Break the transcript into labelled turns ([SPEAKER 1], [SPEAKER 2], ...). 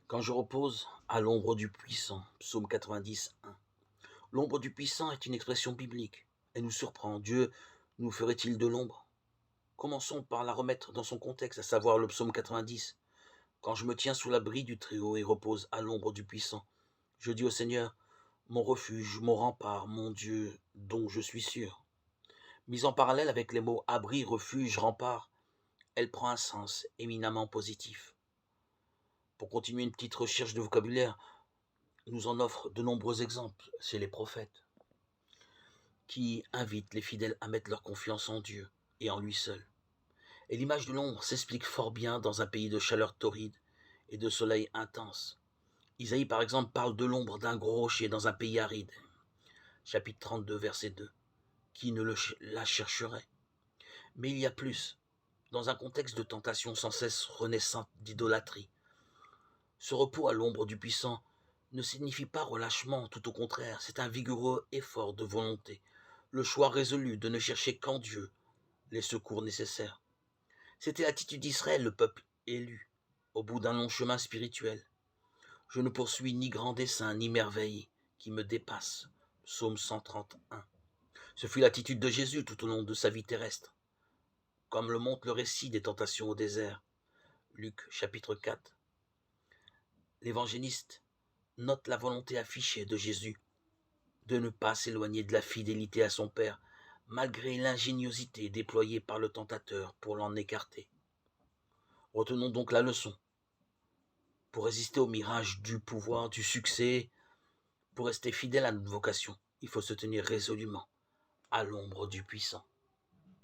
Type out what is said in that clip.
[SPEAKER 1] Quand je repose à l'ombre du puissant, psaume 90, 1. L'ombre du puissant est une expression biblique. Elle nous surprend. Dieu nous ferait-il de l'ombre? Commençons par la remettre dans son contexte, à savoir le psaume 90. Quand je me tiens sous l'abri du Très-Haut et repose à l'ombre du puissant, je dis au Seigneur, mon refuge, mon rempart, mon Dieu, dont je suis sûr. Mise en parallèle avec les mots abri, refuge, rempart, elle prend un sens éminemment positif. Pour continuer une petite recherche de vocabulaire, nous en offre de nombreux exemples chez les prophètes, qui invitent les fidèles à mettre leur confiance en Dieu et en lui seul. Et l'image de l'ombre s'explique fort bien dans un pays de chaleur torride et de soleil intense. Isaïe, par exemple, parle de l'ombre d'un gros rocher dans un pays aride. Chapitre 32, verset 2. Qui ne la chercherait? Mais il y a plus. Dans un contexte de tentation sans cesse renaissante d'idolâtrie, ce repos à l'ombre du puissant ne signifie pas relâchement, tout au contraire, c'est un vigoureux effort de volonté, le choix résolu de ne chercher qu'en Dieu les secours nécessaires. C'était l'attitude d'Israël, le peuple élu, au bout d'un long chemin spirituel. Je ne poursuis ni grand dessein, ni merveille qui me dépasse. Psaume 131. Ce fut l'attitude de Jésus tout au long de sa vie terrestre, comme le montre le récit des tentations au désert. Luc chapitre 4. L'évangéliste note la volonté affichée de Jésus de ne pas s'éloigner de la fidélité à son Père, malgré l'ingéniosité déployée par le tentateur pour l'en écarter. Retenons donc la leçon. Pour résister au mirage du pouvoir, du succès, pour rester fidèle à notre vocation, il faut se tenir résolument à l'ombre du puissant.